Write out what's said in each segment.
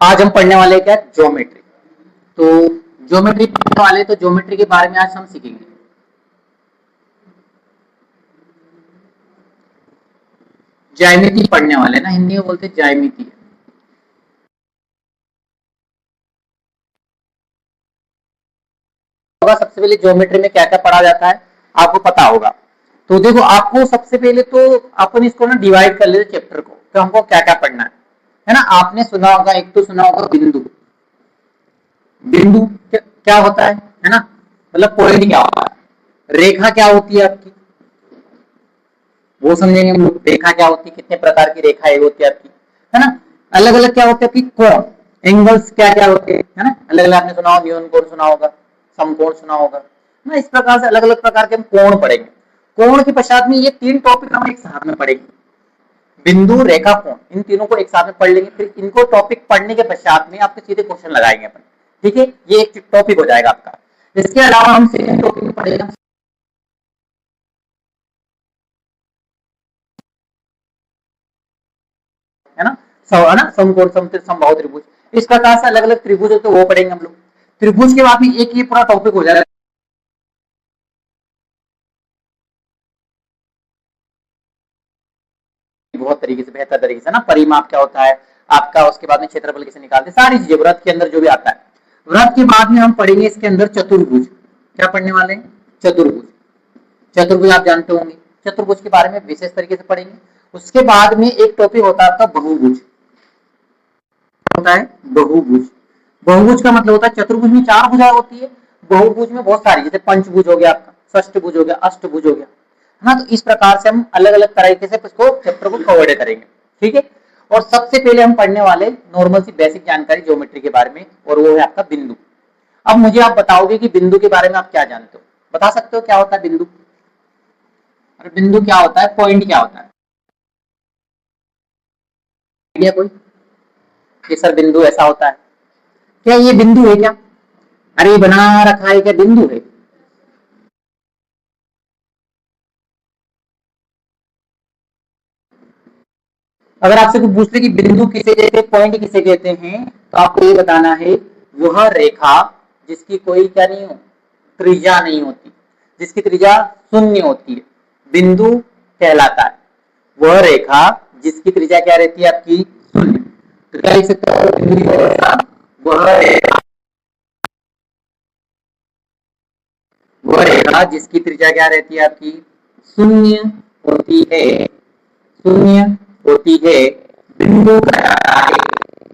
आज हम पढ़ने वाले क्या, ज्योमेट्री। तो ज्योमेट्री पढ़ने वाले, तो ज्योमेट्री के बारे में आज हम सीखेंगे। ज्यामिति पढ़ने वाले ना, हिंदी में बोलते ज्यामिति। होगा सबसे पहले ज्योमेट्री में क्या क्या पढ़ा जाता है आपको पता होगा। तो देखो, आपको सबसे पहले तो अपन इसको ना डिवाइड कर लेते चैप्टर को, तो हमको क्या क्या पढ़ना है ना। आपने सुना होगा, एक तो सुना होगा बिंदु। बिंदु क्या होता है ना, मतलब पॉइंट क्या होता है। रेखा क्या होती है आपकी, वो समझेंगे हम लोग। रेखा क्या होती है, कितने प्रकार की रेखाएं होती है आपकी, है ना। अलग अलग क्या होते हैं आपकी, कोण, एंगल्स क्या क्या होते हैं, है ना। अलग अलग आपने सुना होगा, न्यून कोण सुना होगा, समकोण सुना होगा ना। इस प्रकार से अलग अलग प्रकार के हम कोण पढ़ेंगे। कोण के पश्चात में ये तीन टॉपिक हम एक साथ में पढ़ेंगे, बिंदु, रेखा, कोण, इन तीनों को एक साथ में पढ़ लेंगे। फिर इनको टॉपिक पढ़ने के पश्चात में आपके सीधे क्वेश्चन लगाएंगे अपन, ठीक है। ये एक टॉपिक हो जाएगा आपका। इसके अलावा हम सेकंड टॉपिक पढ़ेंगे, है ना। है ना, समकोण, समबाहु त्रिभुज। इस प्रकार से अलग अलग त्रिभुज होते वो पढ़ेंगे हम लोग। त्रिभुज के बाद में एक ये पूरा टॉपिक हो जाएगा, बहुत तरीके से, बेहतर तरीके से ना। परिमाप क्या होता है आपका, उसके बाद में क्षेत्रफल कैसे निकालते, सारी चीजें व्रत के अंदर जो भी आता है। व्रत के बाद में हम पढ़ेंगे इसके अंदर चतुर्भुज। क्या पढ़ने वाले हैं, चतुर्भुज। चतुर्भुज आप जानते होंगे, चतुर्भुज के बारे में विशेष तरीके से पढ़ेंगे। उसके बाद में एक टॉपिक होता है आपका बहुभुज। होता है बहुभुज। बहुभुज का मतलब होता है, चतुर्भुज में चार भुजाएं होती है, बहुभुज में बहुत सारी, जैसे पंचभुज हो गया आपका, षष्टभुज हो गया, अष्टभुज हो गया, है ना। तो इस प्रकार से हम अलग अलग तरीके से इसको चैप्टर को कवर करेंगे, ठीक है। और सबसे पहले हम पढ़ने वाले नॉर्मल सी बेसिक जानकारी ज्योमेट्री के बारे में, और वो है आपका बिंदु। अब मुझे आप बताओगे कि बिंदु के बारे में आप क्या जानते हो, बता सकते हो क्या होता है बिंदु। अरे बिंदु क्या होता है, पॉइंट क्या होता है, आइडिया कोई। ये सर बिंदु ऐसा होता है, क्या ये बिंदु है क्या, अरे ये बना रखा है क्या, बिंदु है। अगर आपसे कोई पूछ ले कि बिंदु किसे कहते हैं, पॉइंट किसे कहते हैं, तो आपको ये बताना है, वह रेखा जिसकी कोई क्या नहीं हो, त्रिज्या नहीं होती, जिसकी त्रिज्या शून्य होती है, बिंदु कहलाता है। वह रेखा जिसकी त्रिज्या क्या रहती है आपकी, शून्य। तो क्या लिख सकते हो, बिंदु की रेखा, वह रेखा, वह रेखा जिसकी त्रिज्या क्या रहती है आपकी, शून्य होती है, शून्य होती है, बिंदु कहलाता है।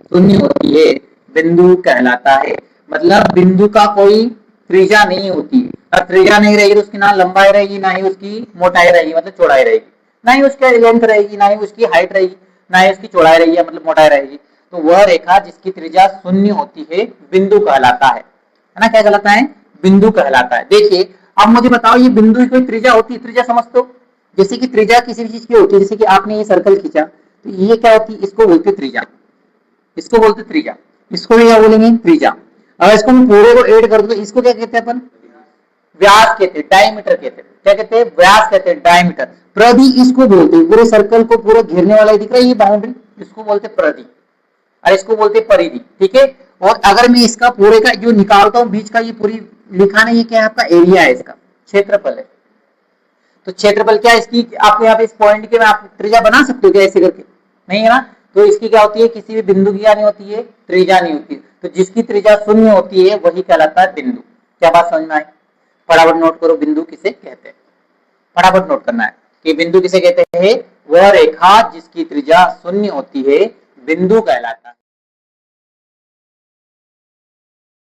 शून्य होती है, बिंदु कहलाता है। मतलब बिंदु का कोई त्रिज्या नहीं होती। और त्रिज्या नहीं रहेगी तो उसकी ना लंबाई रहेगी, ना ही उसकी मोटाई रहेगी, मतलब चौड़ाई रहेगी, ना ही उसकी लेंथ रहेगी, ना ही उसकी हाइट रहेगी, ना ही उसकी चौड़ाई रहेगी, मतलब मोटाई रहेगी। तो वह रेखा जिसकी त्रिज्या शून्य होती है, बिंदु कहलाता है ना। क्या कहलाता है, बिंदु कहलाता है। देखिए, अब मुझे बताओ, ये बिंदु की कोई त्रिज्या होती है, त्रिज्या समझते हो। जैसे कि त्रिज्या किसी भी चीज की होती है, जैसे कि आपने ये सर्कल खींचा, तो ये क्या होती है, इसको बोलते त्रिज्या, इसको बोलते त्रिज्या, इसको भी क्या बोलेंगे, त्रिज्या। अगर इसको हम पूरे को ऐड कर दो तो इसको क्या कहते हैं अपन, व्यास कहते हैं, डायमीटर कहते हैं। क्या कहते हैं, व्यास कहते हैं, डायमीटर। प्रधि इसको बोलते हैं, पूरे सर्कल को पूरा घेरने वाला दिख रहा है ये बाउंड्री, इसको बोलते हैं प्रधि, और इसको बोलते हैं परिधि, ठीक है। और अगर मैं इसका पूरे का जो निकालता हूँ बीच का, ये पूरी लिखा नहीं, ये क्या है आपका एरिया है, इसका क्षेत्रफल है। तो क्षेत्रफल क्या है इसकी, आपको यहाँ पे इस पॉइंट के में आप त्रिज्या बना सकते हो क्या, ऐसे करके, नहीं है ना। तो इसकी क्या होती है, किसी भी बिंदु की क्या नहीं होती है, त्रिज्या नहीं होती। तो जिसकी त्रिज्या शून्य होती है वही कहलाता है बिंदु। क्या बात समझ में आई, फटाफट नोट करो, बिंदु किसे कहते हैं, फटाफट नोट करना है कि बिंदु किसे कहते हैं, वह रेखा जिसकी त्रिज्या शून्य होती है, बिंदु कहलाता है।